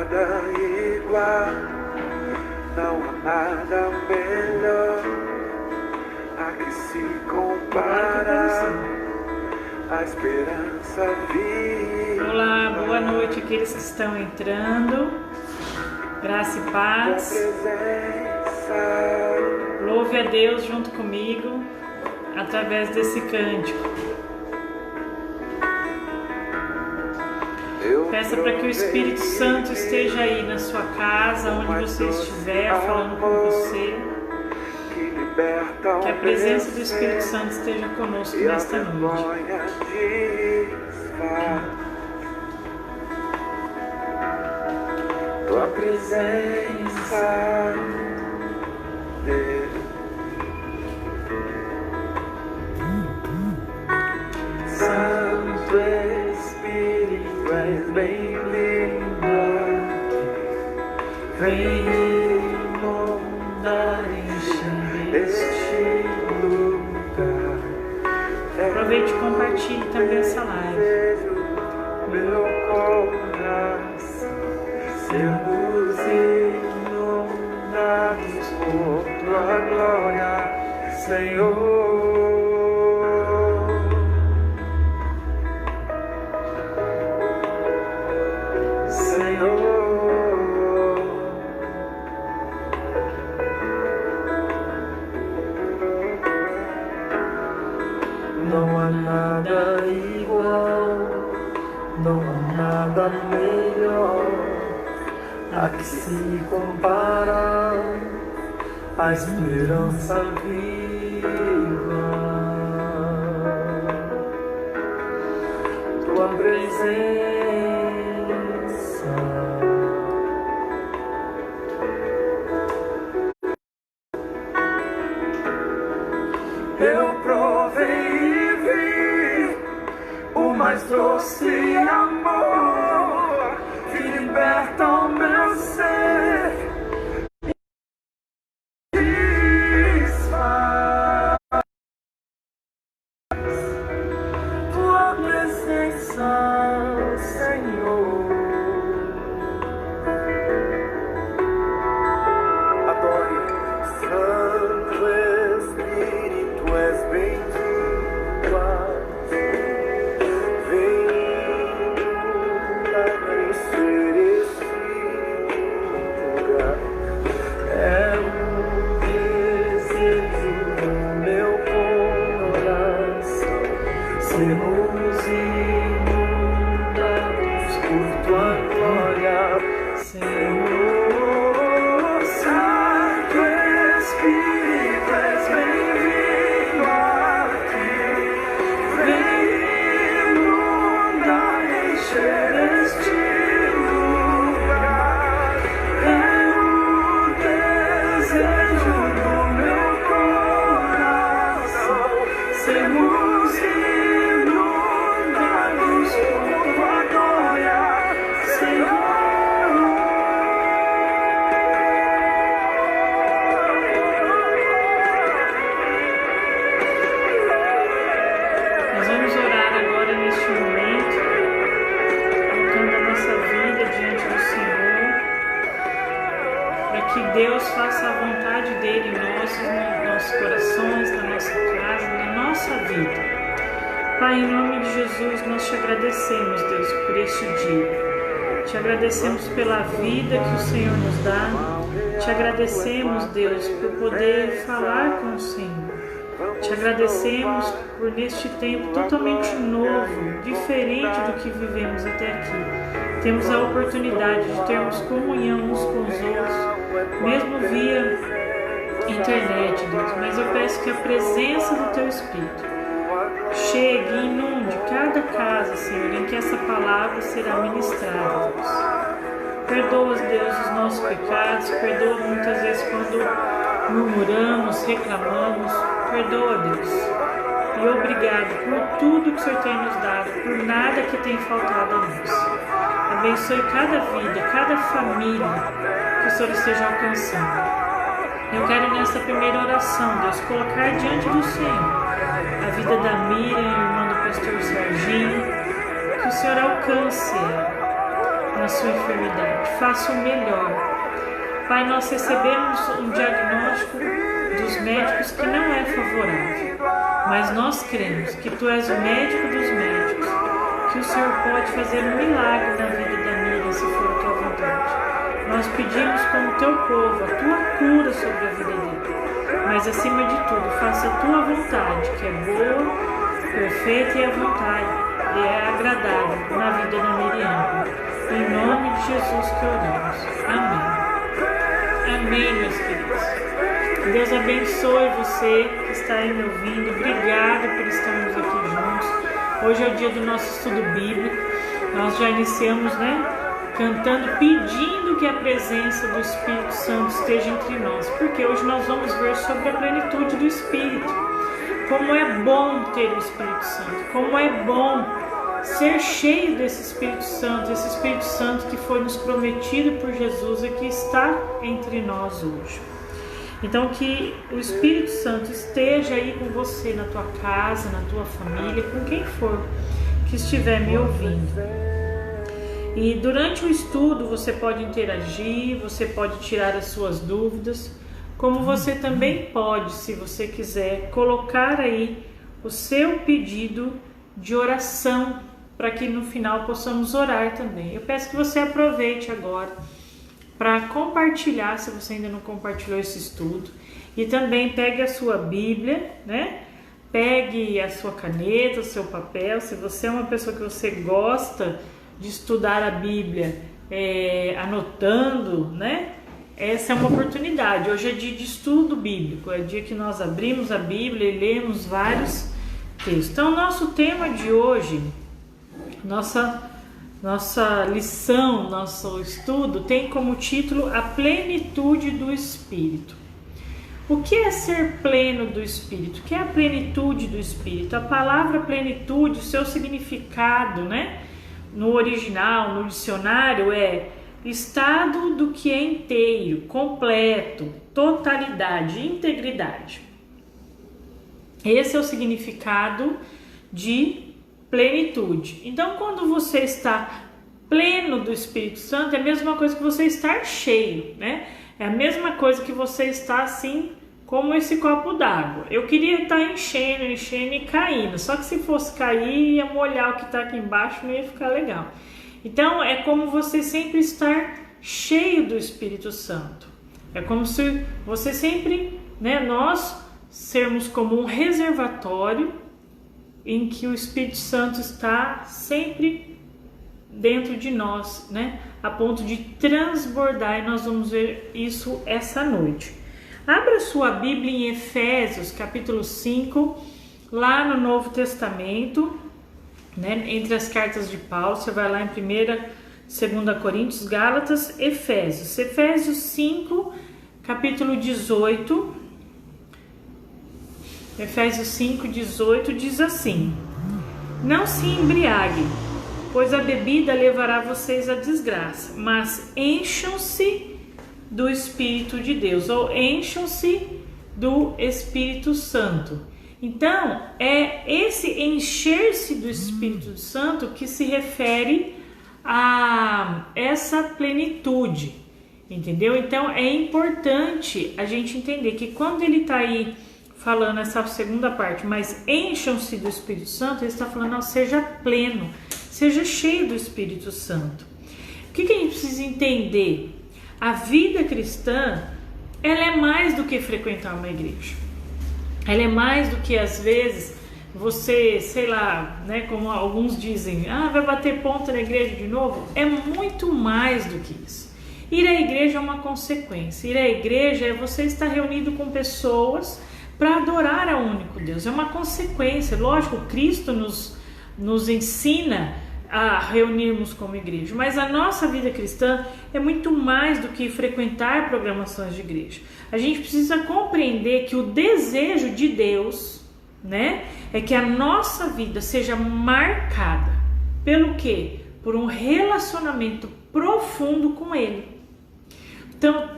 nada igual, não há nada melhor a que se compara, a esperança viva. Olá, boa noite aqueles que estão entrando, graça e paz. Louve a Deus junto comigo através desse cântico. Peça para que o Espírito Santo esteja aí na sua casa, onde você estiver, falando com você. Que a presença do Espírito Santo esteja conosco nesta noite. Tua presença, Deus. Santo Espírito, és bem-vindo aqui. Vem inundar, encher este lugar. Aproveite e compartilhe também essa live. Meu coração, sermos inundados por tua glória, Senhor. Não há nada igual, não há nada melhor a que se compara, a esperança viva. Tua presença, eu provei e vi o mais doce amor que liberta o meu ser e desfaz. Tua presença, Senhor. Adore. Santo Espírito, és bem-vindo aqui. Vem encher este lugar. É desejo do meu coração, sermos inundados por tua glória, Senhor. Santo Espírito, és bem-vindo aqui. Vem inundar, encher este lugar. É o desejo do meu coração, sermos inundados por tua glória, Senhor. Nós vamos orar agora neste momento, colocando a nossa vida diante do Senhor, para que Deus faça a vontade dele em nós, nos nossos corações, na nossa casa, na nossa vida. Pai, em nome de Jesus, nós te agradecemos, Deus, por este dia. Te agradecemos pela vida que o Senhor nos dá. Te agradecemos, Deus, por poder falar com o Senhor. Te agradecemos por neste tempo totalmente novo, diferente do que vivemos até aqui. Temos a oportunidade de termos comunhão uns com os outros, mesmo via internet, Deus. Mas eu peço que a presença do Teu Espírito chegue e inunde cada casa, Senhor, em que essa palavra será ministrada, Deus. Perdoa, Deus, os nossos pecados, perdoa muitas vezes quando murmuramos, reclamamos. Perdoa, Deus. E obrigado por tudo que o Senhor tem nos dado, por nada que tem faltado a nós. Abençoe cada vida, cada família que o Senhor esteja alcançando. Eu quero nessa primeira oração, Deus, colocar diante do Senhor a vida da Miriam, irmã do pastor Serginho, que o Senhor alcance ela na sua enfermidade. Faça o melhor. Pai, nós recebemos um diagnóstico dos médicos que não é favorável, mas nós cremos que Tu és o médico dos médicos, que o Senhor pode fazer um milagre na vida da Miriam, se for a Tua vontade. Nós pedimos como Teu povo a Tua cura sobre a vida dele, mas acima de tudo, faça a Tua vontade, que é boa, perfeita e é agradável na vida da Miriam. Em nome de Jesus que oramos. Amém. Amém, meus queridos. Deus abençoe você que está aí me ouvindo. Obrigada por estarmos aqui juntos. Hoje é o dia do nosso estudo bíblico. Nós já iniciamos, cantando, pedindo que a presença do Espírito Santo esteja entre nós, porque hoje nós vamos ver sobre a plenitude do Espírito. Como é bom ter o Espírito Santo, como é bom ser cheio desse Espírito Santo, esse Espírito Santo que foi nos prometido por Jesus e que está entre nós hoje. Então que o Espírito Santo esteja aí com você, na tua casa, na tua família, com quem for que estiver me ouvindo. E durante o estudo você pode interagir, você pode tirar as suas dúvidas, como você também pode, se você quiser, colocar aí o seu pedido de oração, para que no final possamos orar também. Eu peço que você aproveite agora para compartilhar, se você ainda não compartilhou esse estudo, e também pegue a sua Bíblia, Pegue a sua caneta, o seu papel. Se você é uma pessoa que você gosta de estudar a Bíblia, anotando, essa é uma oportunidade. Hoje é dia de estudo bíblico, é dia que nós abrimos a Bíblia e lemos vários textos. Então, nosso tema de hoje, nossa lição, nosso estudo tem como título a plenitude do Espírito. O que é ser pleno do Espírito? O que é a plenitude do Espírito? A palavra plenitude, o seu significado, no original, no dicionário, é estado do que é inteiro, completo, totalidade, integridade. Esse é o significado de plenitude. Então, quando você está pleno do Espírito Santo, é a mesma coisa que você estar cheio, É a mesma coisa que você está assim, como esse copo d'água. Eu queria estar enchendo e caindo, só que se fosse cair, ia molhar o que está aqui embaixo, não ia ficar legal. Então, é como você sempre estar cheio do Espírito Santo. É como se você sempre, nós sermos como um reservatório em que o Espírito Santo está sempre dentro de nós, a ponto de transbordar, e nós vamos ver isso essa noite. Abra sua Bíblia em Efésios, capítulo 5, lá no Novo Testamento, entre as cartas de Paulo. Você vai lá em 1ª, 2ª Coríntios, Gálatas, Efésios 5, capítulo 18. Efésios 5, 18 diz assim: não se embriaguem, pois a bebida levará vocês à desgraça, mas encham-se do Espírito de Deus, ou encham-se do Espírito Santo. Então, é esse encher-se do Espírito Santo que se refere a essa plenitude, entendeu? Então, é importante a gente entender que quando ele está aí falando essa segunda parte, mas encham-se do Espírito Santo, ele está falando, seja pleno, seja cheio do Espírito Santo. O que a gente precisa entender? A vida cristã, ela é mais do que frequentar uma igreja. Ela é mais do que, às vezes, você, sei lá, como alguns dizem, vai bater ponta na igreja de novo. É muito mais do que isso. Ir à igreja é uma consequência. Ir à igreja é você estar reunido com pessoas para adorar ao único Deus. É uma consequência. Lógico, Cristo nos ensina a reunirmos como igreja, mas a nossa vida cristã é muito mais do que frequentar programações de igreja. A gente precisa compreender que o desejo de Deus, é que a nossa vida seja marcada pelo quê? Por um relacionamento profundo com Ele. Então,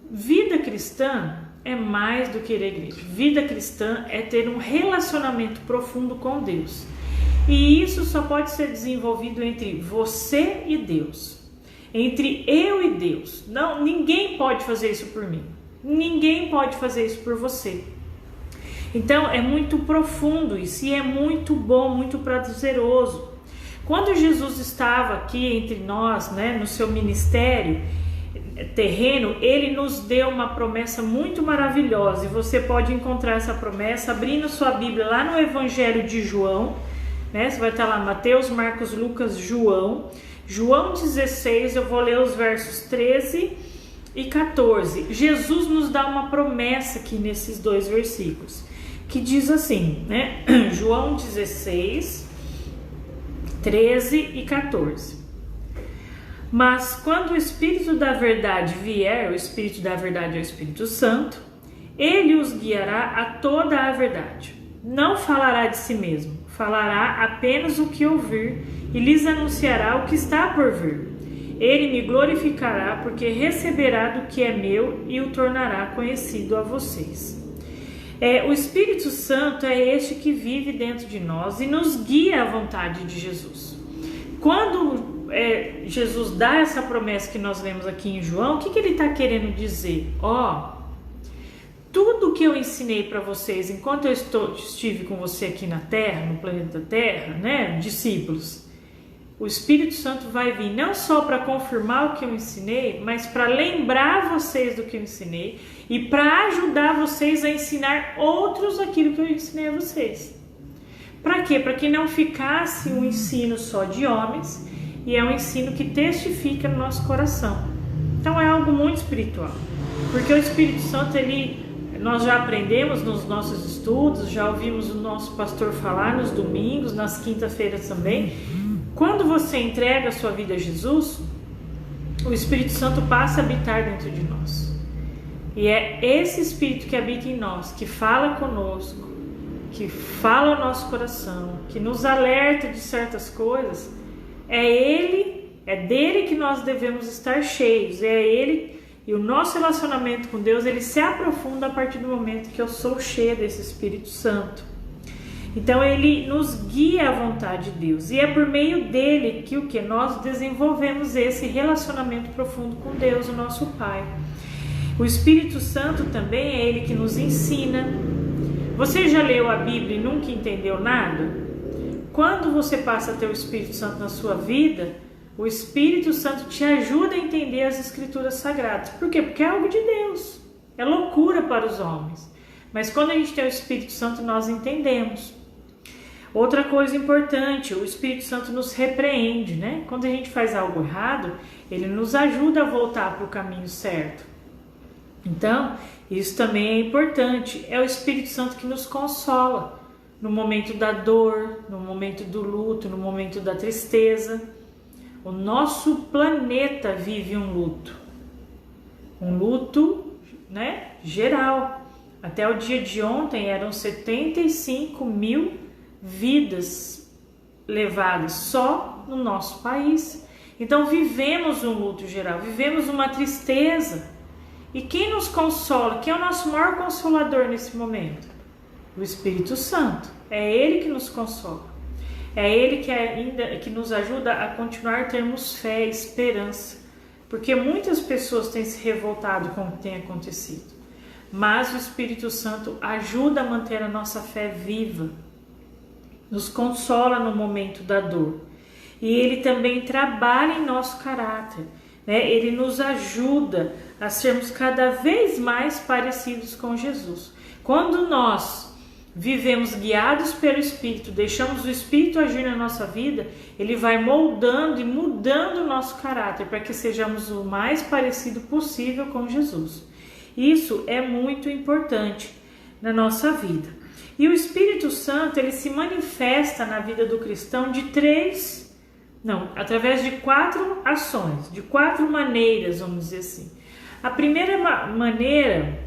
vida cristã é mais do que ir à igreja. Vida cristã é ter um relacionamento profundo com Deus. E isso só pode ser desenvolvido entre você e Deus. entre eu e Deus. Não, ninguém pode fazer isso por mim. Ninguém pode fazer isso por você. Então é muito profundo isso e é muito bom, muito prazeroso. Quando Jesus estava aqui entre nós, né, no seu ministério terreno, ele nos deu uma promessa muito maravilhosa, e você pode encontrar essa promessa abrindo sua Bíblia lá no Evangelho de João, né? Você vai estar lá Mateus, Marcos, Lucas, João 16, eu vou ler os versos 13 e 14. Jesus nos dá uma promessa aqui nesses dois versículos, que diz assim, né? João 16, 13 e 14. Mas quando o Espírito da verdade vier, o Espírito da verdade é o Espírito Santo, ele os guiará a toda a verdade. Não falará de si mesmo, falará apenas o que ouvir e lhes anunciará o que está por vir. Ele me glorificará, porque receberá do que é meu e o tornará conhecido a vocês. O Espírito Santo é este que vive dentro de nós e nos guia à vontade de Jesus. Quando Jesus dá essa promessa que nós lemos aqui em João, o que ele está querendo dizer? Tudo que eu ensinei para vocês enquanto eu estive com você aqui na Terra, no planeta Terra, né, discípulos, o Espírito Santo vai vir não só para confirmar o que eu ensinei, mas para lembrar vocês do que eu ensinei e para ajudar vocês a ensinar outros aquilo que eu ensinei a vocês. Para quê? Para que não ficasse um ensino só de homens, e é um ensino que testifica no nosso coração. Então é algo muito espiritual, porque o Espírito Santo, nós já aprendemos nos nossos estudos, já ouvimos o nosso pastor falar nos domingos, nas quintas-feiras também. Quando você entrega a sua vida a Jesus, o Espírito Santo passa a habitar dentro de nós. E é esse Espírito que habita em nós, que fala conosco, que fala o nosso coração, que nos alerta de certas coisas. É dele que nós devemos estar cheios. É ele, e o nosso relacionamento com Deus, ele se aprofunda a partir do momento que eu sou cheia desse Espírito Santo. Então ele nos guia à vontade de Deus, e é por meio dele que nós desenvolvemos esse relacionamento profundo com Deus, o nosso Pai. O Espírito Santo também é ele que nos ensina. Você já leu a Bíblia e nunca entendeu nada? Quando você passa a ter o Espírito Santo na sua vida, o Espírito Santo te ajuda a entender as Escrituras Sagradas. Por quê? Porque é algo de Deus. É loucura para os homens. Mas quando a gente tem o Espírito Santo, nós entendemos. Outra coisa importante, o Espírito Santo nos repreende, né? Quando a gente faz algo errado, ele nos ajuda a voltar para o caminho certo. Então, isso também é importante. É o Espírito Santo que nos consola no momento da dor, no momento do luto, no momento da tristeza. O nosso planeta vive um luto, né, geral. Até o dia de ontem eram 75 mil vidas levadas só no nosso país. Então vivemos um luto geral, vivemos uma tristeza. E quem nos consola? Quem é o nosso maior consolador nesse momento? O Espírito Santo. É ele que nos consola. É ele que nos ajuda a continuar a termos fé e esperança. Porque muitas pessoas têm se revoltado com o que tem acontecido. Mas o Espírito Santo ajuda a manter a nossa fé viva. Nos consola no momento da dor. E ele também trabalha em nosso caráter, né? Ele nos ajuda a sermos cada vez mais parecidos com Jesus. Quando nós vivemos guiados pelo Espírito, deixamos o Espírito agir na nossa vida, ele vai moldando e mudando o nosso caráter para que sejamos o mais parecido possível com Jesus. Isso é muito importante na nossa vida. E o Espírito Santo, ele se manifesta na vida do cristão através de 4 ações, de 4 maneiras, vamos dizer assim. A primeira maneira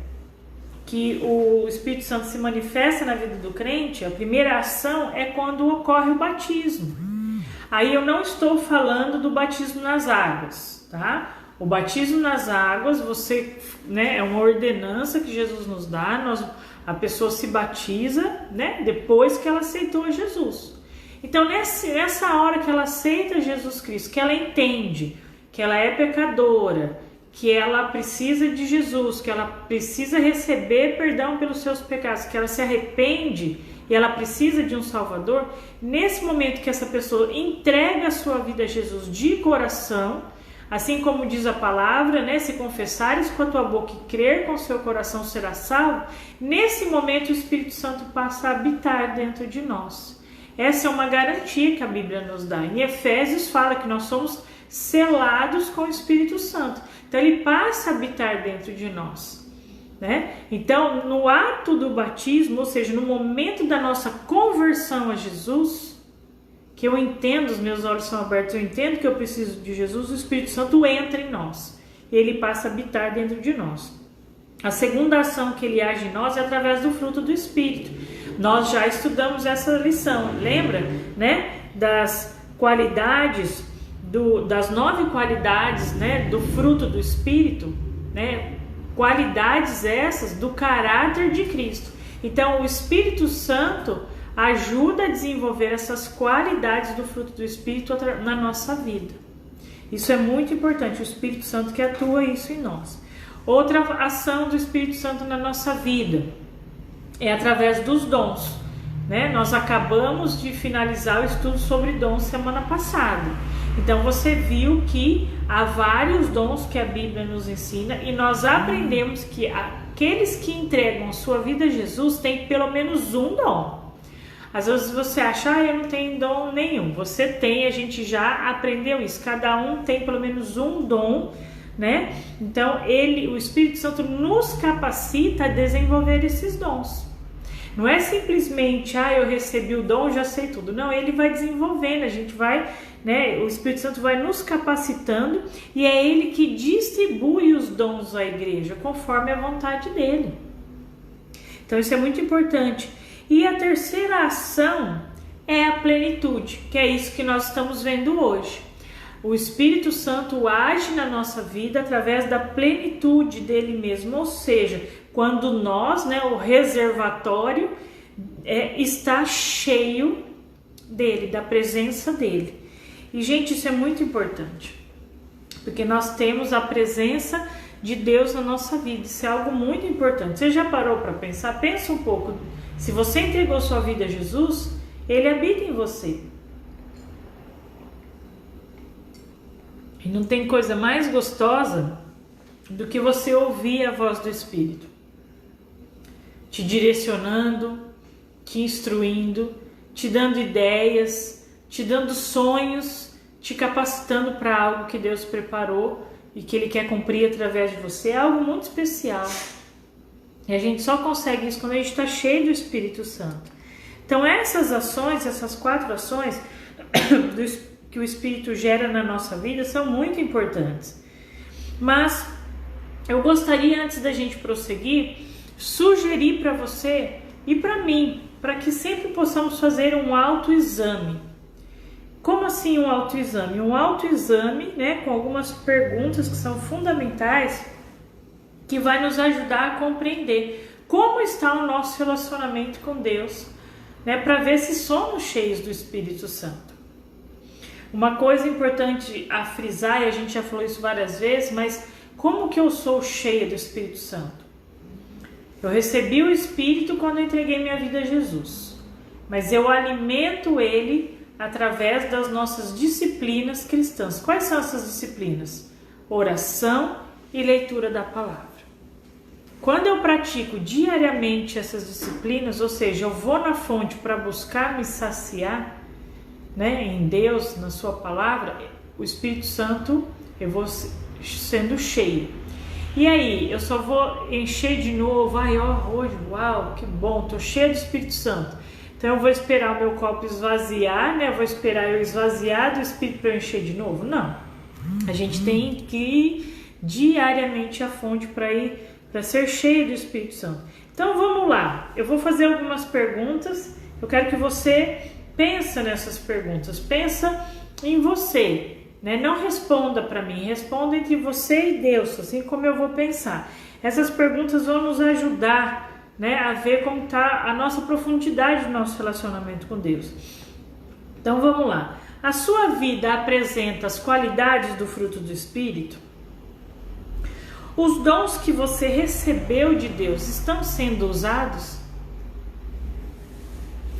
que o Espírito Santo se manifesta na vida do crente, a primeira ação é quando ocorre o batismo. Aí eu não estou falando do batismo nas águas, tá? O batismo nas águas, é uma ordenança que Jesus nos dá, a pessoa se batiza, né, depois que ela aceitou Jesus. Então nessa hora que ela aceita Jesus Cristo, que ela entende que ela é pecadora, que ela precisa de Jesus, que ela precisa receber perdão pelos seus pecados, que ela se arrepende e ela precisa de um Salvador, nesse momento que essa pessoa entrega a sua vida a Jesus de coração, assim como diz a palavra, né? Se confessares com a tua boca e crer com o seu coração será salvo, nesse momento o Espírito Santo passa a habitar dentro de nós. Essa é uma garantia que a Bíblia nos dá. Em Efésios fala que nós somos selados com o Espírito Santo. Então ele passa a habitar dentro de nós, né? Então no ato do batismo, ou seja, no momento da nossa conversão a Jesus, que eu entendo, os meus olhos são abertos, eu entendo que eu preciso de Jesus, o Espírito Santo entra em nós. Ele passa a habitar dentro de nós. A segunda ação que ele age em nós é através do fruto do Espírito. Nós já estudamos essa lição, lembra, né? Das qualidades, das 9 qualidades, né? Do fruto do Espírito, né? Qualidades essas do caráter de Cristo. Então o Espírito Santo ajuda a desenvolver essas qualidades do fruto do Espírito na nossa vida. Isso é muito importante, o Espírito Santo que atua isso em nós. Outra ação do Espírito Santo na nossa vida é através dos dons, né? Nós acabamos de finalizar o estudo sobre dons semana passada. Então você viu que há vários dons que a Bíblia nos ensina e nós aprendemos que aqueles que entregam a sua vida a Jesus têm pelo menos um dom. Às vezes você acha, eu não tenho dom nenhum. Você tem, a gente já aprendeu isso. Cada um tem pelo menos um dom, né? Então o Espírito Santo nos capacita a desenvolver esses dons. Não é simplesmente, eu recebi o dom, já sei tudo. Não, ele vai desenvolvendo, a gente vai, né? O Espírito Santo vai nos capacitando e é ele que distribui os dons à igreja conforme a vontade dele. Então isso é muito importante. E a terceira ação é a plenitude, que é isso que nós estamos vendo hoje. O Espírito Santo age na nossa vida através da plenitude dele mesmo, ou seja, quando nós, né, o reservatório está cheio dele, da presença dele. E gente, isso é muito importante, porque nós temos a presença de Deus na nossa vida, isso é algo muito importante. Você já parou para pensar? Pensa um pouco. Se você entregou sua vida a Jesus, ele habita em você. E não tem coisa mais gostosa do que você ouvir a voz do Espírito, te direcionando, te instruindo, te dando ideias, te dando sonhos, te capacitando para algo que Deus preparou e que Ele quer cumprir através de você. É algo muito especial. E a gente só consegue isso quando a gente está cheio do Espírito Santo. Então essas ações, essas 4 ações que o Espírito gera na nossa vida são muito importantes. Mas eu gostaria, antes da gente prosseguir, sugerir para você e para mim, para que sempre possamos fazer um autoexame. Como assim um autoexame? Um autoexame, né, com algumas perguntas que são fundamentais, que vai nos ajudar a compreender como está o nosso relacionamento com Deus, né, para ver se somos cheios do Espírito Santo. Uma coisa importante a frisar, e a gente já falou isso várias vezes, mas como que eu sou cheia do Espírito Santo? Eu recebi o Espírito quando eu entreguei minha vida a Jesus, mas eu alimento ele através das nossas disciplinas cristãs. Quais são essas disciplinas? Oração e leitura da palavra. Quando eu pratico diariamente essas disciplinas, ou seja, eu vou na fonte para buscar me saciar, né, em Deus, na sua palavra, o Espírito Santo, eu vou sendo cheio. E aí, eu só vou encher de novo, hoje, uau, que bom, tô cheio do Espírito Santo. Então eu vou esperar o meu copo esvaziar, né? Eu vou esperar eu esvaziar do Espírito para eu encher de novo? Não. A gente tem que ir diariamente à fonte para ser cheio do Espírito Santo. Então vamos lá, eu vou fazer algumas perguntas, eu quero que você pense nessas perguntas, pensa em você, né? Não responda para mim, responda entre você e Deus, assim como eu vou pensar. Essas perguntas vão nos ajudar, né, a ver como está a nossa profundidade do nosso relacionamento com Deus. Então vamos lá. A sua vida apresenta as qualidades do fruto do Espírito? Os dons que você recebeu de Deus estão sendo usados?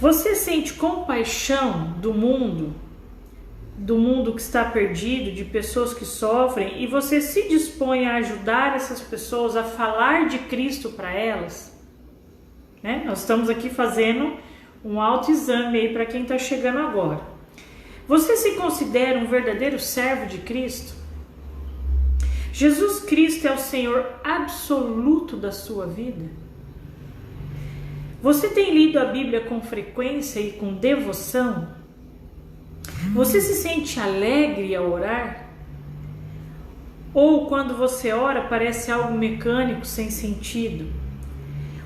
Você sente compaixão do mundo que está perdido, de pessoas que sofrem, e você se dispõe a ajudar essas pessoas a falar de Cristo para elas? Né? Nós estamos aqui fazendo um autoexame aí para quem está chegando agora. Você se considera um verdadeiro servo de Cristo? Jesus Cristo é o Senhor absoluto da sua vida? Você tem lido a Bíblia com frequência e com devoção? Você se sente alegre ao orar? Ou quando você ora parece algo mecânico, sem sentido?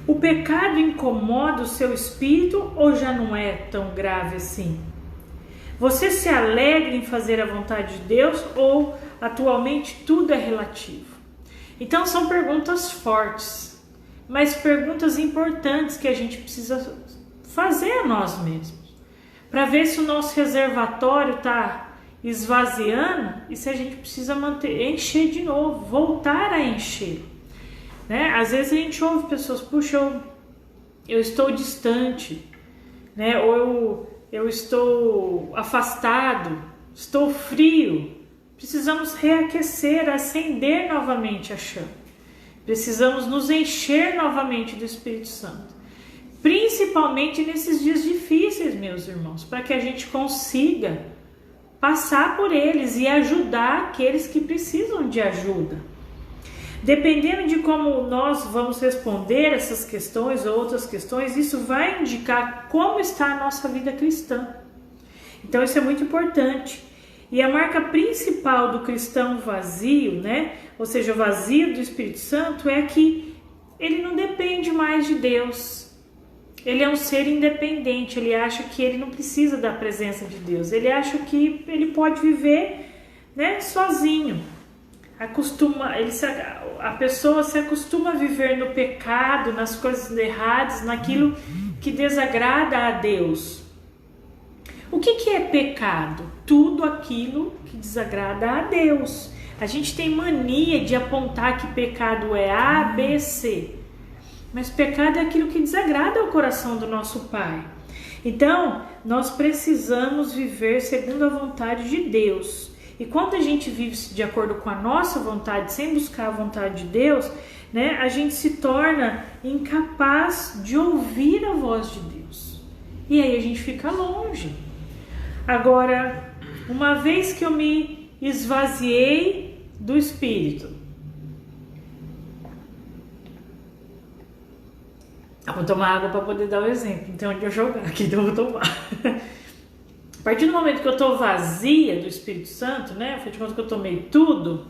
O pecado incomoda o seu espírito ou já não é tão grave assim? Você se alegra em fazer a vontade de Deus ou atualmente tudo é relativo? Então são perguntas fortes, mas perguntas importantes que a gente precisa fazer a nós mesmos, para ver se o nosso reservatório está esvaziando e se a gente precisa encher de novo, voltar a encher. Né? Às vezes a gente ouve pessoas, puxa, eu estou distante, né? Ou eu estou afastado, estou frio. Precisamos reaquecer, acender novamente a chama. Precisamos nos encher novamente do Espírito Santo. Principalmente nesses dias difíceis, meus irmãos, para que a gente consiga passar por eles e ajudar aqueles que precisam de ajuda. Dependendo de como nós vamos responder essas questões ou outras questões, isso vai indicar como está a nossa vida cristã. Então isso é muito importante. E a marca principal do cristão vazio, né? Ou seja, vazio do Espírito Santo, é que ele não depende mais de Deus. Ele é um ser independente, ele acha que ele não precisa da presença de Deus. Ele acha que ele pode viver, né, sozinho. A pessoa se acostuma a viver no pecado, nas coisas erradas, naquilo que desagrada a Deus. O que é pecado? Tudo aquilo que desagrada a Deus. A gente tem mania de apontar que pecado é A, B, C. Mas pecado é aquilo que desagrada o coração do nosso Pai. Então, nós precisamos viver segundo a vontade de Deus. E quando a gente vive de acordo com a nossa vontade, sem buscar a vontade de Deus, né, a gente se torna incapaz de ouvir a voz de Deus. E aí a gente fica longe. Agora, uma vez que eu me esvaziei do Espírito, eu vou tomar água para poder dar o exemplo. Não tem onde eu jogar aqui, então eu vou tomar. A partir do momento que eu estou vazia do Espírito Santo, né? Afinal de contas que eu tomei tudo,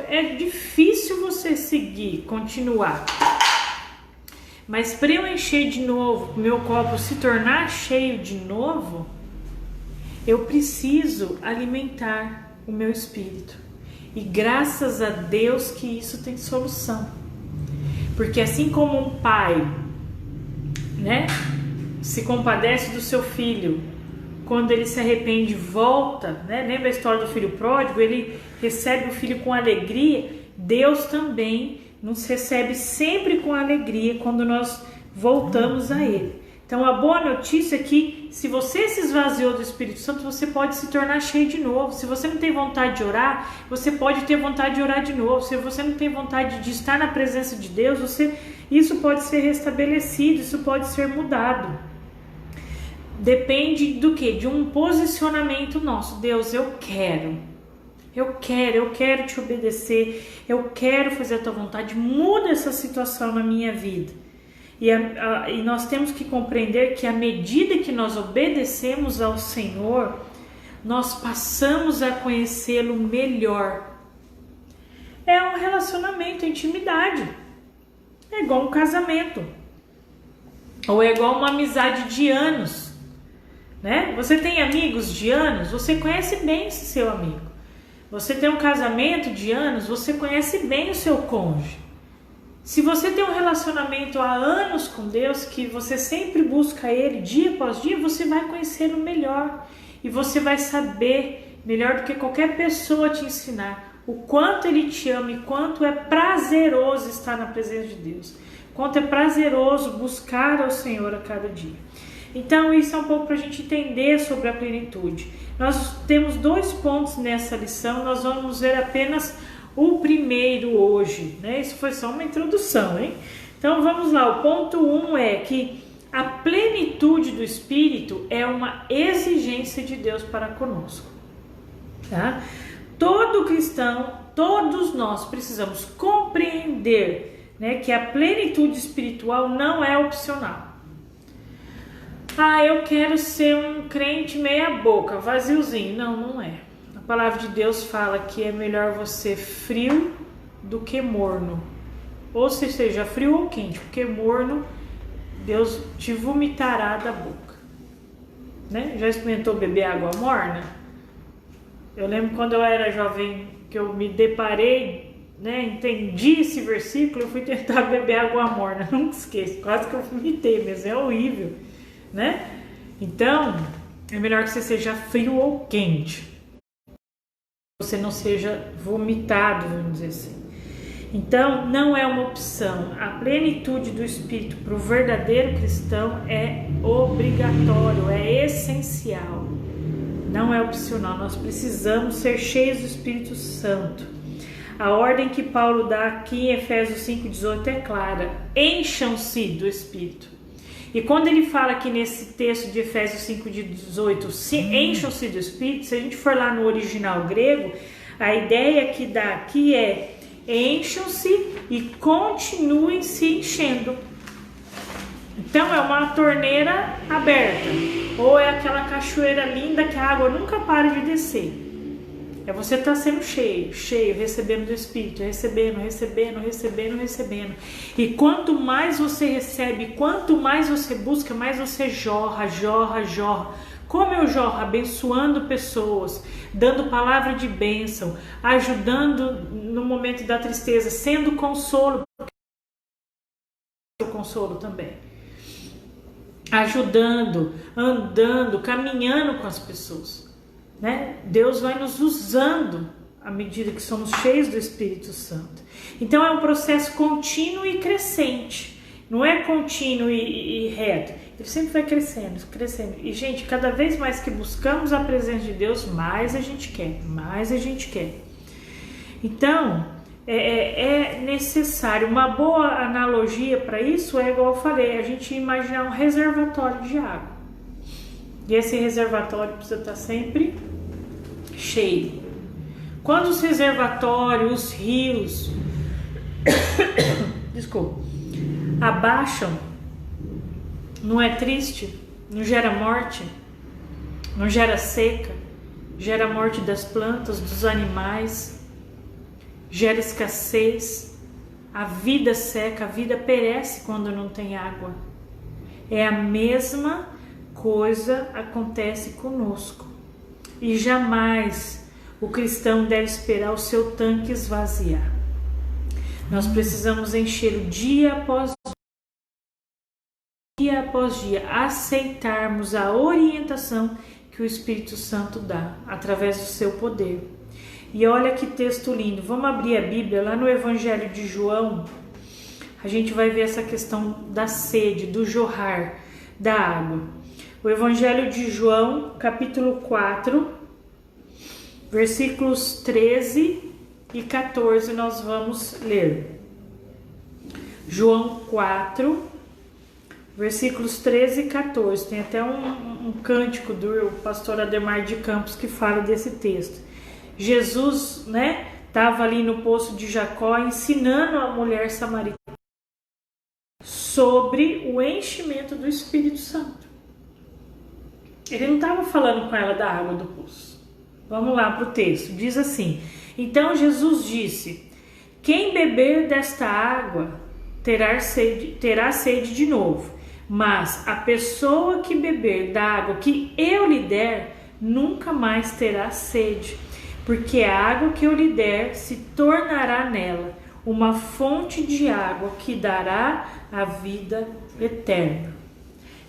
é difícil você seguir, continuar. Mas para eu encher de novo, meu copo se tornar cheio de novo, eu preciso alimentar o meu espírito. E graças a Deus que isso tem solução. Porque assim como um pai, né, se compadece do seu filho, quando ele se arrepende, volta, né? Lembra a história do filho pródigo? Ele recebe o filho com alegria. Deus também nos recebe sempre com alegria quando nós voltamos a Ele. Então a boa notícia é que se você se esvaziou do Espírito Santo, você pode se tornar cheio de novo. Se você não tem vontade de orar, você pode ter vontade de orar de novo. Se você não tem vontade de estar na presença de Deus, isso pode ser restabelecido, isso pode ser mudado. Depende do quê? De um posicionamento nosso. Deus, eu quero te obedecer, eu quero fazer a tua vontade, muda essa situação na minha vida. E nós temos que compreender que à medida que nós obedecemos ao Senhor, nós passamos a conhecê-lo melhor. É um relacionamento, intimidade. É igual um casamento. Ou é igual uma amizade de anos. Né? Você tem amigos de anos, você conhece bem esse seu amigo. Você tem um casamento de anos, você conhece bem o seu cônjuge. Se você tem um relacionamento há anos com Deus, que você sempre busca Ele dia após dia, você vai conhecê-lo melhor. E você vai saber melhor do que qualquer pessoa te ensinar o quanto Ele te ama e quanto é prazeroso estar na presença de Deus. Quanto é prazeroso buscar ao Senhor a cada dia. Então isso é um pouco para a gente entender sobre a plenitude. Nós temos 2 pontos nessa lição, nós vamos ver apenas o primeiro hoje, né? Isso foi só uma introdução, hein? Então vamos lá, o ponto 1 é que a plenitude do Espírito é uma exigência de Deus para conosco, tá? Todo cristão, todos nós precisamos compreender, né, que a plenitude espiritual não é opcional. Eu quero ser um crente meia boca, vaziozinho. Não, não é. A palavra de Deus fala que é melhor você frio do que morno. Ou seja, frio ou quente, porque morno Deus te vomitará da boca, né? Já experimentou beber água morna? Eu lembro quando eu era jovem que eu me deparei, né, entendi esse versículo, eu fui tentar beber água morna, nunca esqueço, quase que eu vomitei mesmo, é horrível, né? Então, é melhor que você seja frio ou quente, você não seja vomitado, vamos dizer assim. Então, não é uma opção. A plenitude do Espírito para o verdadeiro cristão é obrigatório, é essencial. Não é opcional. Nós precisamos ser cheios do Espírito Santo. A ordem que Paulo dá aqui em Efésios 5,18 é clara. Encham-se do Espírito. E quando ele fala aqui nesse texto de Efésios 5,18, encham-se do Espírito, se a gente for lá no original grego, a ideia que dá aqui é encham-se e continuem se enchendo. Então é uma torneira aberta, ou é aquela cachoeira linda que a água nunca para de descer. É você estar sendo cheio, recebendo do Espírito, recebendo. E quanto mais você recebe, quanto mais você busca, mais você jorra. Como eu jorro? Abençoando pessoas, dando palavra de bênção, ajudando no momento da tristeza, sendo consolo, também. Ajudando, andando, caminhando com as pessoas, né? Deus vai nos usando à medida que somos cheios do Espírito Santo. Então é um processo contínuo e crescente. Não é contínuo e reto. Ele sempre vai crescendo. E, gente, cada vez mais que buscamos a presença de Deus, mais a gente quer. Então, é necessário. Uma boa analogia para isso é, igual eu falei, a gente imaginar um reservatório de água. E esse reservatório precisa estar sempre cheio. Quando os reservatórios, os rios, abaixam, não é triste? Não gera morte? Não gera seca? Gera morte das plantas, dos animais, gera escassez, a vida seca, a vida perece quando não tem água. É a mesma coisa acontece conosco. E jamais o cristão deve esperar o seu tanque esvaziar. Nós precisamos encher o dia após dia, aceitarmos a orientação que o Espírito Santo dá, através do seu poder. E olha que texto lindo, vamos abrir a Bíblia, lá no Evangelho de João, a gente vai ver essa questão da sede, do jorrar da água. O Evangelho de João, capítulo 4, versículos 13 e 14, nós vamos ler. João 4, versículos 13 e 14. Tem até um cântico do pastor Ademar de Campos que fala desse texto. Jesus, né, estava ali no poço de Jacó ensinando a mulher samaritana sobre o enchimento do Espírito Santo. Ele não estava falando com ela da água do poço. Vamos lá para o texto. Diz assim: então Jesus disse: quem beber desta água terá sede de novo. Mas a pessoa que beber da água que eu lhe der, nunca mais terá sede, porque a água que eu lhe der se tornará nela uma fonte de água que dará a vida eterna.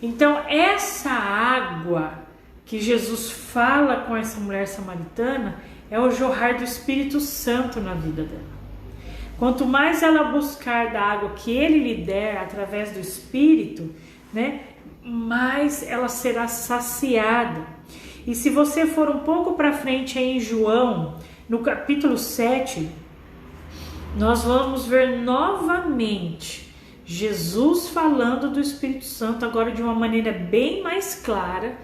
Então, essa água que Jesus fala com essa mulher samaritana é o jorrar do Espírito Santo na vida dela. Quanto mais ela buscar da água que ele lhe der através do Espírito, né, mais ela será saciada. E se você for um pouco para frente em João, no capítulo 7, nós vamos ver novamente Jesus falando do Espírito Santo, agora de uma maneira bem mais clara,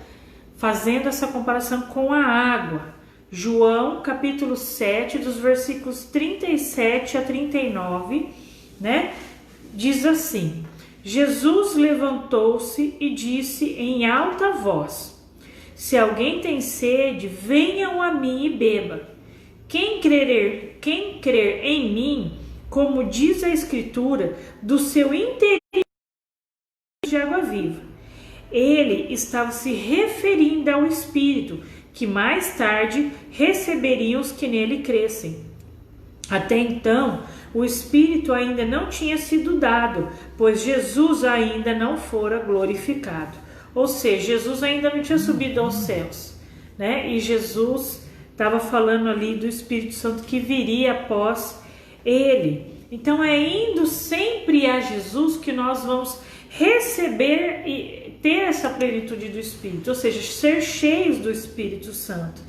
fazendo essa comparação com a água. João, capítulo 7, dos versículos 37 a 39, né? Diz assim: Jesus levantou-se e disse em alta voz: se alguém tem sede, venham a mim e beba. Quem crer em mim, como diz a Escritura, do seu interior de água viva. Ele estava se referindo ao Espírito, que mais tarde receberiam os que nele crescem. Até então, o Espírito ainda não tinha sido dado, pois Jesus ainda não fora glorificado. Ou seja, Jesus ainda não tinha subido aos céus, né? E Jesus estava falando ali do Espírito Santo que viria após ele. Então é indo sempre a Jesus que nós vamos receber e ter essa plenitude do Espírito, ou seja, ser cheios do Espírito Santo.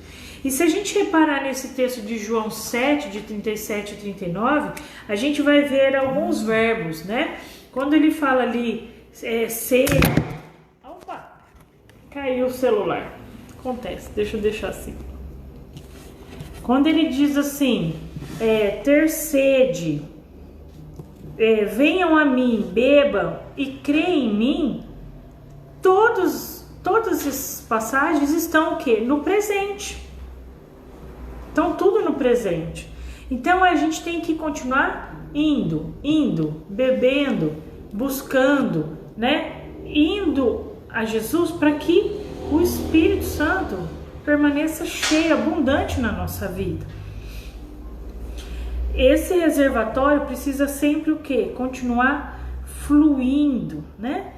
E se a gente reparar nesse texto de João 7, de 37 a 39, a gente vai ver alguns verbos, né? Quando ele fala ali, ser... Opa! Caiu o celular. Acontece, deixa eu deixar assim. Quando ele diz assim, ter sede, venham a mim, bebam e creem em mim, todas essas passagens estão o quê? No presente. Estão tudo no presente. Então a gente tem que continuar indo, bebendo, buscando, né? Indo a Jesus para que o Espírito Santo permaneça cheio, abundante na nossa vida. Esse reservatório precisa sempre o quê? Continuar fluindo, né?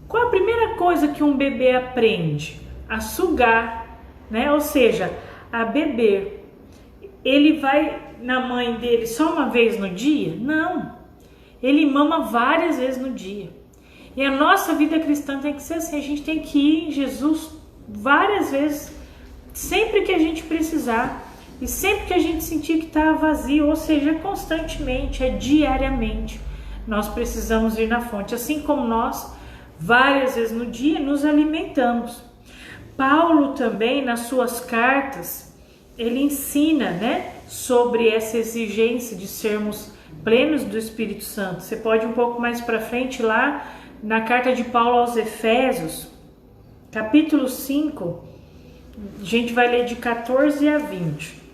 Qual a primeira coisa que um bebê aprende? A sugar, né? Ou seja, a beber. Ele vai na mãe dele só uma vez no dia? Não. Ele mama várias vezes no dia. E a nossa vida cristã tem que ser assim. A gente tem que ir em Jesus várias vezes, sempre que a gente precisar. E sempre que a gente sentir que está vazio, ou seja, constantemente, diariamente, nós precisamos ir na fonte. Assim como nós, várias vezes no dia, nos alimentamos. Paulo também, nas suas cartas, ele ensina, né, sobre essa exigência de sermos plenos do Espírito Santo. Você pode ir um pouco mais para frente lá, na carta de Paulo aos Efésios, capítulo 5, a gente vai ler de 14 a 20.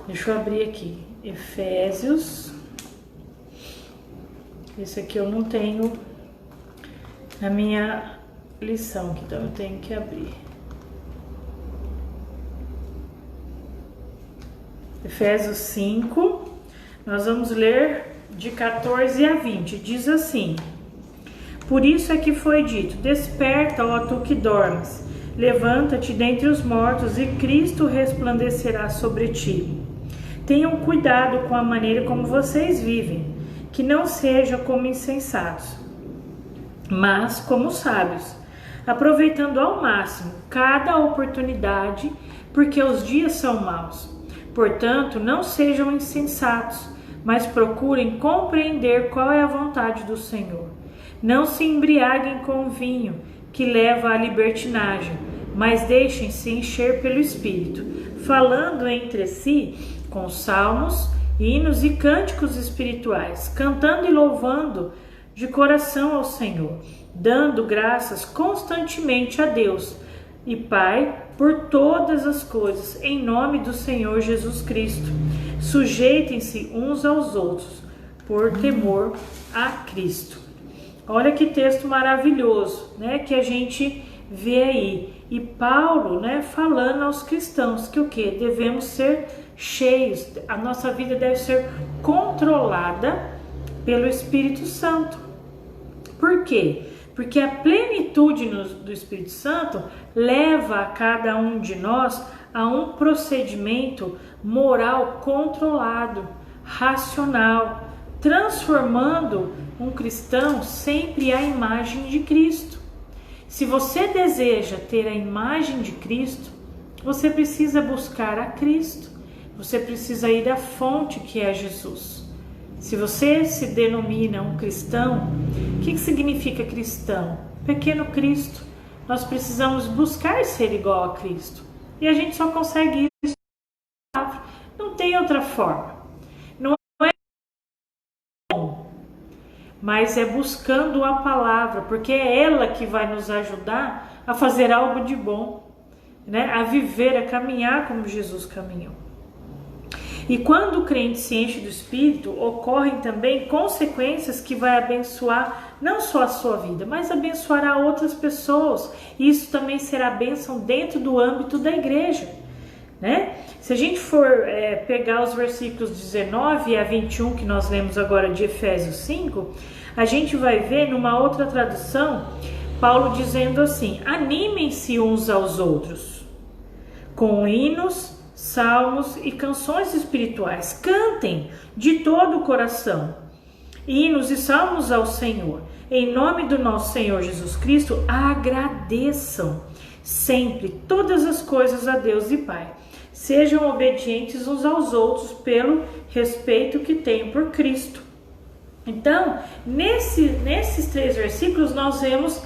Deixa eu abrir aqui, Efésios, esse aqui eu não tenho na minha lição, então eu tenho que abrir. Efésios 5, nós vamos ler de 14 a 20, diz assim: por isso é que foi dito, desperta, ó tu que dormes, levanta-te dentre os mortos e Cristo resplandecerá sobre ti. Tenham cuidado com a maneira como vocês vivem, que não seja como insensatos, mas como sábios, aproveitando ao máximo cada oportunidade, porque os dias são maus. Portanto, não sejam insensatos, mas procurem compreender qual é a vontade do Senhor. Não se embriaguem com vinho, que leva à libertinagem, mas deixem-se encher pelo Espírito, falando entre si com salmos, hinos e cânticos espirituais, cantando e louvando de coração ao Senhor, dando graças constantemente a Deus e Pai por todas as coisas, em nome do Senhor Jesus Cristo. Sujeitem-se uns aos outros, por temor a Cristo. Olha que texto maravilhoso, né, que a gente vê aí. E Paulo, né, falando aos cristãos que o quê? Devemos ser cheios. A nossa vida deve ser controlada pelo Espírito Santo. Por quê? Porque a plenitude do Espírito Santo leva a cada um de nós a um procedimento moral controlado, racional, transformando um cristão sempre à imagem de Cristo. Se você deseja ter a imagem de Cristo, você precisa buscar a Cristo. Você precisa ir à fonte que é Jesus. Se você se denomina um cristão, o que significa cristão? Pequeno Cristo. Nós precisamos buscar ser igual a Cristo. E a gente só consegue isso com a palavra. Não tem outra forma. Não é bom, mas é buscando a palavra, porque é ela que vai nos ajudar a fazer algo de bom, né? A viver, a caminhar como Jesus caminhou. E quando o crente se enche do Espírito, ocorrem também consequências que vai abençoar não só a sua vida, mas abençoará outras pessoas. E isso também será bênção dentro do âmbito da igreja, né? Se a gente for pegar os versículos 19 a 21 que nós lemos agora de Efésios 5, a gente vai ver numa outra tradução, Paulo dizendo assim: animem-se uns aos outros, com hinos, salmos e canções espirituais. Cantem de todo o coração hinos e salmos ao Senhor. Em nome do nosso Senhor Jesus Cristo, agradeçam sempre todas as coisas a Deus e Pai. Sejam obedientes uns aos outros pelo respeito que têm por Cristo. Então, nesses 3 versículos, nós vemos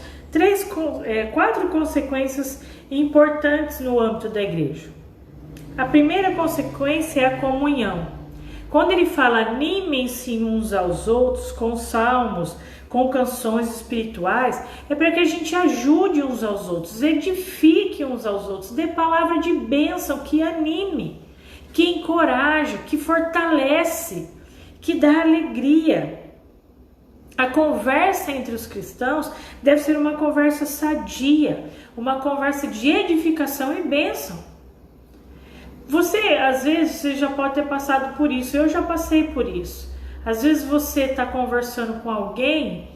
4 consequências importantes no âmbito da igreja. A primeira consequência é a comunhão. Quando ele fala animem-se uns aos outros com salmos, com canções espirituais, é para que a gente ajude uns aos outros, edifique uns aos outros, dê palavra de bênção que anime, que encoraja, que fortalece, que dá alegria. A conversa entre os cristãos deve ser uma conversa sadia, uma conversa de edificação e bênção. Às vezes, você já pode ter passado por isso, eu já passei por isso. Às vezes você está conversando com alguém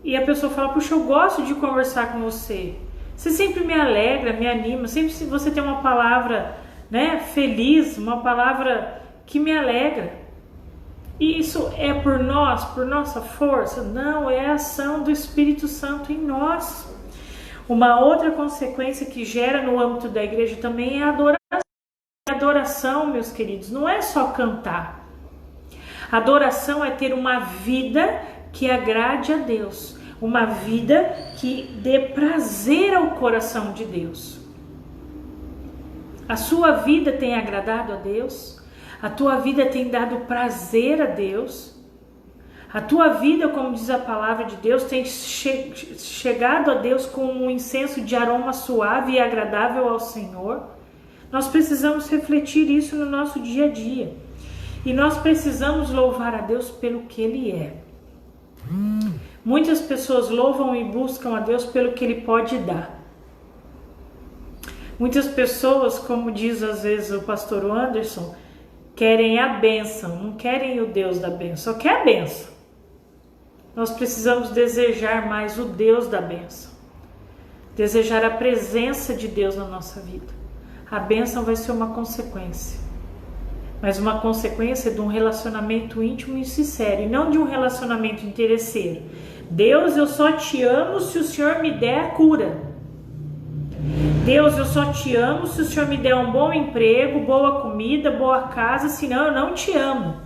e a pessoa fala: puxa, eu gosto de conversar com você. Você sempre me alegra, me anima, sempre você tem uma palavra, né, feliz, uma palavra que me alegra. E isso é por nós, por nossa força? Não, é a ação do Espírito Santo em nós. Uma outra consequência que gera no âmbito da igreja também é a adoração. Adoração, meus queridos, não é só cantar. Adoração é ter uma vida que agrade a Deus, uma vida que dê prazer ao coração de Deus. A sua vida tem agradado a Deus? A tua vida tem dado prazer a Deus? A tua vida, como diz a palavra de Deus, tem chegado a Deus com um incenso de aroma suave e agradável ao Senhor? Nós precisamos refletir isso no nosso dia a dia. E nós precisamos louvar a Deus pelo que Ele é. Muitas pessoas louvam e buscam a Deus pelo que Ele pode dar. Muitas pessoas, como diz às vezes o pastor Anderson, querem a bênção, não querem o Deus da bênção, só quer a bênção. Nós precisamos desejar mais o Deus da bênção. Desejar a presença de Deus na nossa vida. A bênção vai ser uma consequência, mas uma consequência de um relacionamento íntimo e sincero, e não de um relacionamento interesseiro. Deus, eu só te amo se o Senhor me der a cura. Deus, eu só te amo se o Senhor me der um bom emprego, boa comida, boa casa, senão eu não te amo.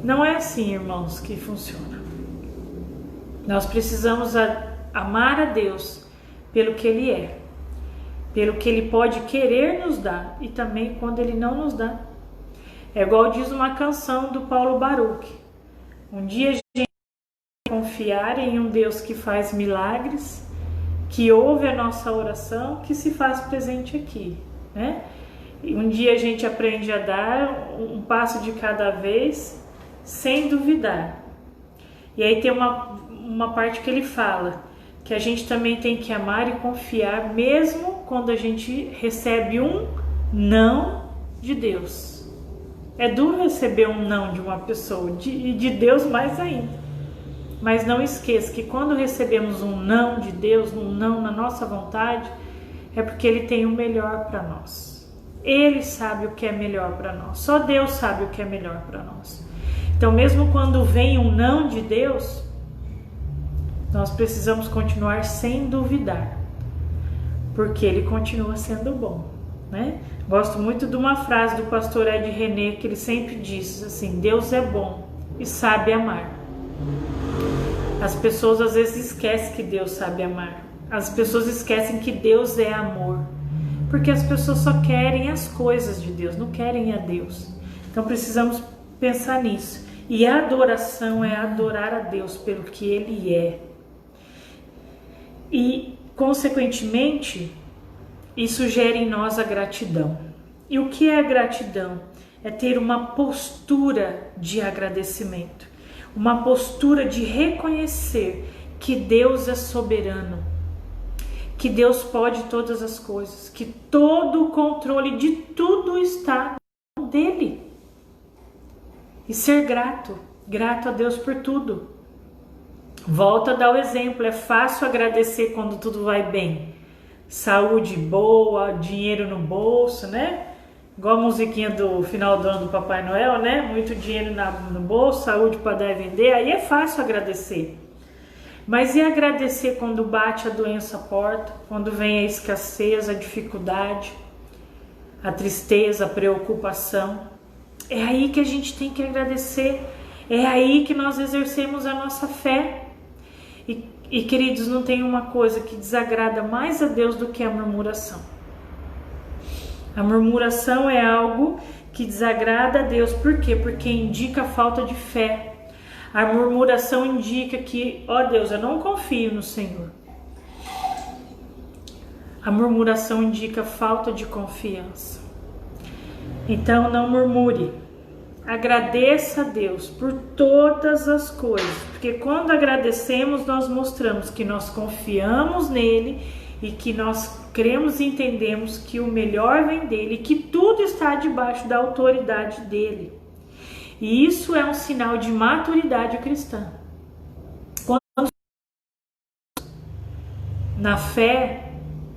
Não é assim, irmãos, que funciona. Nós precisamos amar a Deus pelo que Ele é, pelo que Ele pode querer nos dar e também quando Ele não nos dá. É igual diz uma canção do Paulo Baruch: um dia a gente vai confiar em um Deus que faz milagres, que ouve a nossa oração, que se faz presente aqui, né? E um dia a gente aprende a dar um passo de cada vez, sem duvidar. E aí tem uma parte que ele fala que a gente também tem que amar e confiar, mesmo quando a gente recebe um não de Deus. É duro receber um não de uma pessoa, de Deus mais ainda. Mas não esqueça que quando recebemos um não de Deus, um não na nossa vontade, é porque Ele tem o melhor para nós. Ele sabe o que é melhor para nós. Só Deus sabe o que é melhor para nós. Então, mesmo quando vem um não de Deus, nós precisamos continuar sem duvidar, porque Ele continua sendo bom, né? Gosto muito de uma frase do pastor Ed René, que ele sempre diz assim: Deus é bom e sabe amar. As pessoas às vezes esquecem que Deus sabe amar. As pessoas esquecem que Deus é amor, porque as pessoas só querem as coisas de Deus, não querem a Deus. Então precisamos pensar nisso. E a adoração é adorar a Deus pelo que Ele é. E, consequentemente, isso gera em nós a gratidão. E o que é a gratidão? É ter uma postura de agradecimento, uma postura de reconhecer que Deus é soberano, que Deus pode todas as coisas, que todo o controle de tudo está dele. E ser grato a Deus por tudo. Volto a dar o exemplo, é fácil agradecer quando tudo vai bem. Saúde boa, dinheiro no bolso, né? Igual a musiquinha do final do ano do Papai Noel, né? Muito dinheiro no bolso, saúde para dar e vender, aí é fácil agradecer. Mas e agradecer quando bate a doença à porta, quando vem a escassez, a dificuldade, a tristeza, a preocupação? É aí que a gente tem que agradecer, é aí que nós exercemos a nossa fé. E queridos, não tem uma coisa que desagrada mais a Deus do que a murmuração. A murmuração é algo que desagrada a Deus. Por quê? Porque indica a falta de fé. A murmuração indica que, ó Deus, eu não confio no Senhor. A murmuração indica falta de confiança. Então não murmure. Agradeça a Deus por todas as coisas, porque quando agradecemos nós mostramos que nós confiamos nele e que nós cremos e entendemos que o melhor vem dele, que tudo está debaixo da autoridade dele. E isso é um sinal de maturidade cristã. Quando na fé,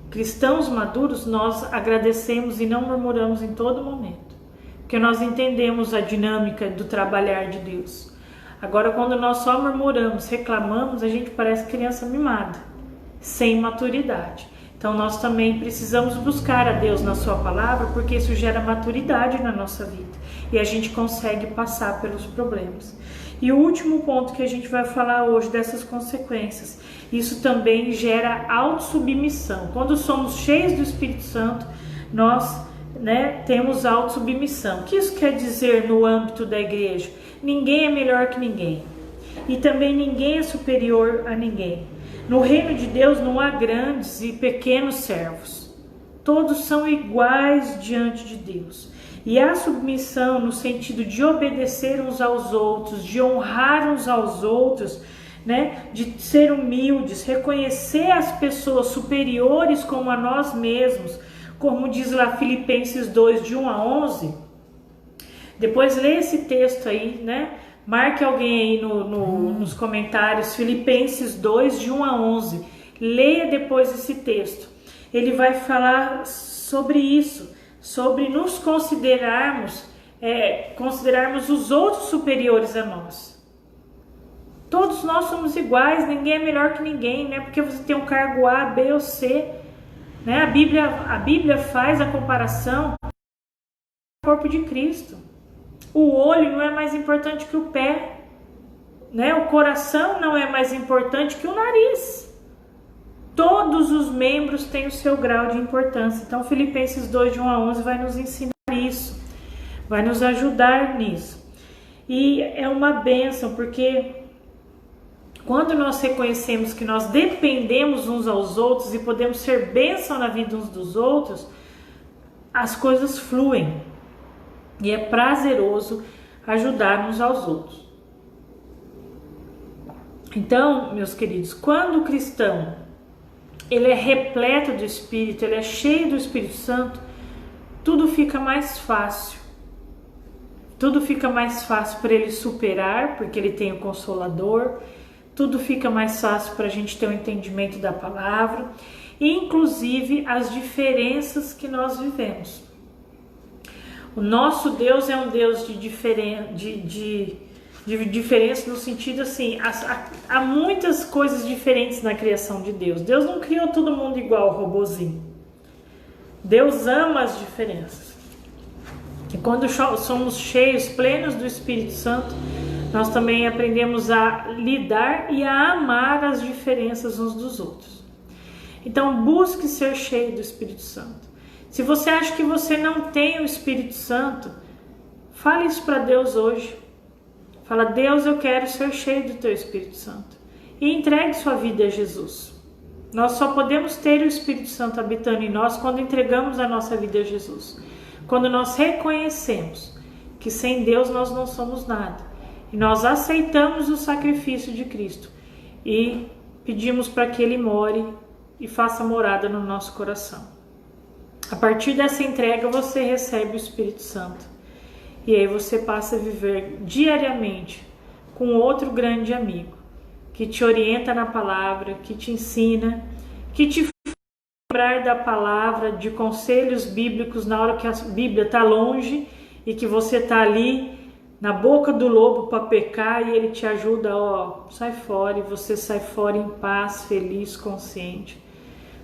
cristãos maduros, nós agradecemos e não murmuramos em todo momento, porque nós entendemos a dinâmica do trabalhar de Deus. Agora, quando nós só murmuramos, reclamamos, a gente parece criança mimada, sem maturidade. Então, nós também precisamos buscar a Deus na sua palavra, porque isso gera maturidade na nossa vida. E a gente consegue passar pelos problemas. E o último ponto que a gente vai falar hoje dessas consequências, isso também gera autossubmissão. Quando somos cheios do Espírito Santo, nós temos autossubmissão. O que isso quer dizer no âmbito da igreja? Ninguém é melhor que ninguém. E também ninguém é superior a ninguém. No reino de Deus não há grandes e pequenos servos. Todos são iguais diante de Deus. E a submissão no sentido de obedecer uns aos outros, de honrar uns aos outros, de ser humildes, reconhecer as pessoas superiores como a nós mesmos, como diz lá Filipenses 2, de 1 a 11. Depois lê esse texto aí, marque alguém aí nos comentários, Filipenses 2, de 1 a 11. Leia depois esse texto. Ele vai falar sobre isso, sobre nos considerarmos os outros superiores a nós. Todos nós somos iguais, ninguém é melhor que ninguém, porque você tem um cargo A, B ou C. A Bíblia faz a comparação com o corpo de Cristo. O olho não é mais importante que o pé, o coração não é mais importante que o nariz. Todos os membros têm o seu grau de importância. Então, Filipenses 2, de 1 a 11 vai nos ensinar isso, vai nos ajudar nisso. E é uma bênção, porque quando nós reconhecemos que nós dependemos uns aos outros e podemos ser bênção na vida uns dos outros, as coisas fluem. E é prazeroso ajudar uns aos outros. Então, meus queridos, quando o cristão ele é repleto do Espírito, ele é cheio do Espírito Santo, tudo fica mais fácil. Tudo fica mais fácil para ele superar, porque ele tem o Consolador. Tudo fica mais fácil para a gente ter um entendimento da palavra, e inclusive as diferenças que nós vivemos. O nosso Deus é um Deus de diferença no sentido assim, há muitas coisas diferentes na criação de Deus. Deus não criou todo mundo igual, robozinho. Deus ama as diferenças. E quando somos cheios, plenos do Espírito Santo, nós também aprendemos a lidar e a amar as diferenças uns dos outros. Então busque ser cheio do Espírito Santo. Se você acha que você não tem o Espírito Santo, fale isso para Deus hoje. Fala: Deus, eu quero ser cheio do teu Espírito Santo. E entregue sua vida a Jesus. Nós só podemos ter o Espírito Santo habitando em nós quando entregamos a nossa vida a Jesus. Quando nós reconhecemos que sem Deus nós não somos nada. E nós aceitamos o sacrifício de Cristo. E pedimos para que Ele more e faça morada no nosso coração. A partir dessa entrega você recebe o Espírito Santo. E aí você passa a viver diariamente com outro grande amigo, que te orienta na palavra, que te ensina, que te faz lembrar da palavra, de conselhos bíblicos na hora que a Bíblia está longe e que você está ali na boca do lobo para pecar, e ele te ajuda, sai fora, e você sai fora em paz, feliz, consciente.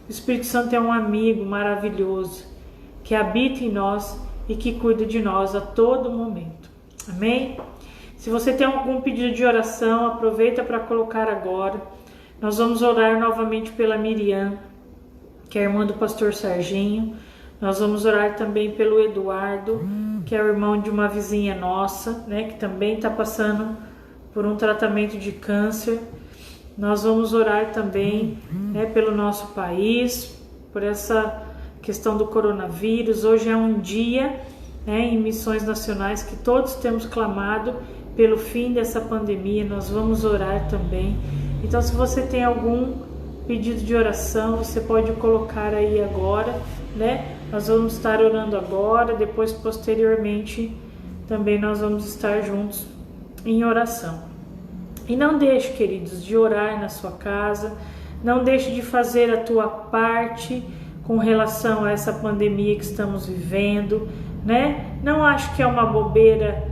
O Espírito Santo é um amigo maravilhoso que habita em nós e que cuida de nós a todo momento. Amém? Se você tem algum pedido de oração, aproveita para colocar agora. Nós vamos orar novamente pela Miriam, que é a irmã do pastor Serginho. Nós vamos orar também pelo Eduardo, que é o irmão de uma vizinha nossa, né, que também está passando por um tratamento de câncer. Nós vamos orar também, né, pelo nosso país, por essa questão do coronavírus. Hoje é um dia, né, em missões nacionais que todos temos clamado pelo fim dessa pandemia. Nós vamos orar também. Então, se você tem algum pedido de oração, você pode colocar aí agora, né? Nós vamos estar orando agora, depois posteriormente também nós vamos estar juntos em oração. E não deixe, queridos, de orar na sua casa, não deixe de fazer a tua parte com relação a essa pandemia que estamos vivendo, né? Não acho que é uma bobeira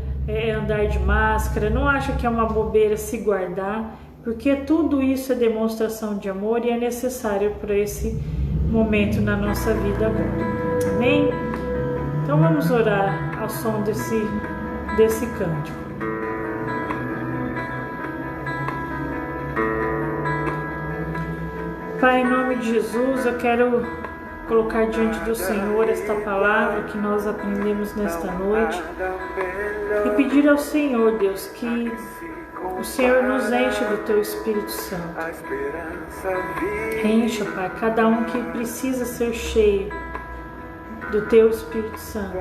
andar de máscara, não acho que é uma bobeira se guardar, porque tudo isso é demonstração de amor e é necessário para esse momento na nossa vida agora. Amém? Então vamos orar ao som desse cântico. Pai, em nome de Jesus, eu quero colocar diante do Senhor esta palavra que nós aprendemos nesta noite e pedir ao Senhor, Deus, que o Senhor nos encha do Teu Espírito Santo. Encha, Pai, cada um que precisa ser cheio do Teu Espírito Santo.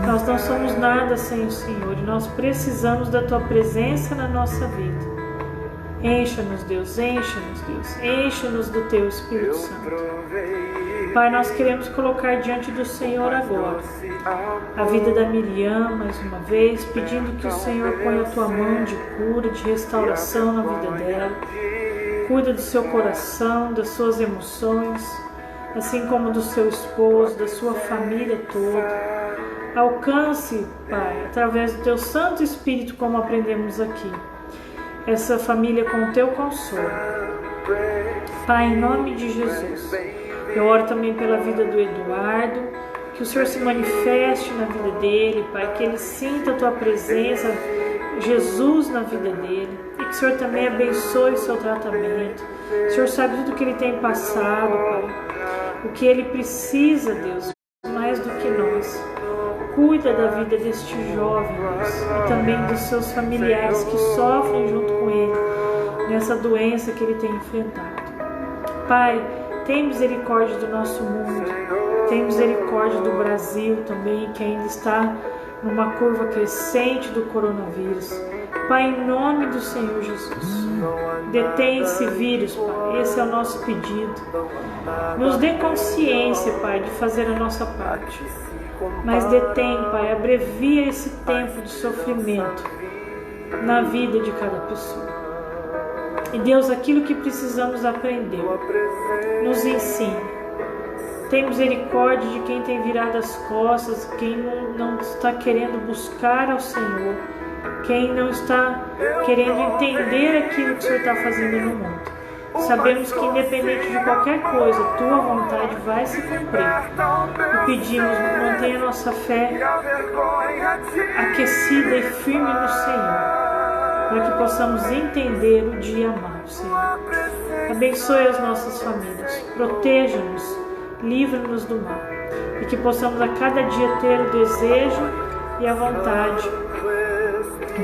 Nós não somos nada sem o Senhor e nós precisamos da Tua presença na nossa vida. Encha-nos, Deus, encha-nos, Deus, encha-nos do Teu Espírito Santo. Pai, nós queremos colocar diante do Senhor agora a vida da Miriam, mais uma vez, pedindo que o Senhor ponha a Tua mão de cura, de restauração na vida dela. Cuida do seu coração, das suas emoções, assim como do seu esposo, da sua família toda. Alcance, Pai, através do Teu Santo Espírito, como aprendemos aqui, essa família com o Teu consolo. Pai, em nome de Jesus, eu oro também pela vida do Eduardo, que o Senhor se manifeste na vida dele, Pai, que ele sinta a Tua presença, Jesus, na vida dele, e que o Senhor também abençoe o seu tratamento. O Senhor sabe tudo o que ele tem passado, Pai, o que ele precisa, Deus, mais do que nós. Cuida da vida deste jovem, Deus, e também dos seus familiares que sofrem junto com ele nessa doença que ele tem enfrentado. Pai, tem misericórdia do nosso mundo, tem misericórdia do Brasil também, que ainda está numa curva crescente do coronavírus. Pai, em nome do Senhor Jesus, Detém esse vírus, Pai. Esse é o nosso pedido. Nos dê consciência, Pai, de fazer a nossa parte. Mas detém, Pai, abrevia esse tempo de sofrimento na vida de cada pessoa. E Deus, aquilo que precisamos aprender, nos ensine. Tem misericórdia de quem tem virado as costas, quem não está querendo buscar ao Senhor, quem não está querendo entender aquilo que o Senhor está fazendo no mundo. Sabemos que independente de qualquer coisa, Tua vontade vai se cumprir. E pedimos, mantenha nossa fé aquecida e firme no Senhor, para que possamos entender o dia amado, Senhor. Abençoe as nossas famílias, proteja-nos, livra-nos do mal, e que possamos a cada dia ter o desejo e a vontade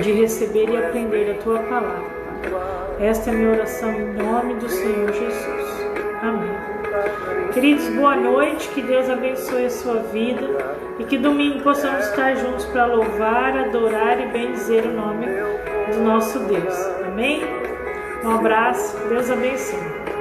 de receber e aprender a Tua palavra, Pai. Esta é a minha oração em nome do Senhor Jesus. Amém. Queridos, boa noite, que Deus abençoe a sua vida e que domingo possamos estar juntos para louvar, adorar e bendizer o nome do nosso Deus. Amém? Um abraço, Deus abençoe.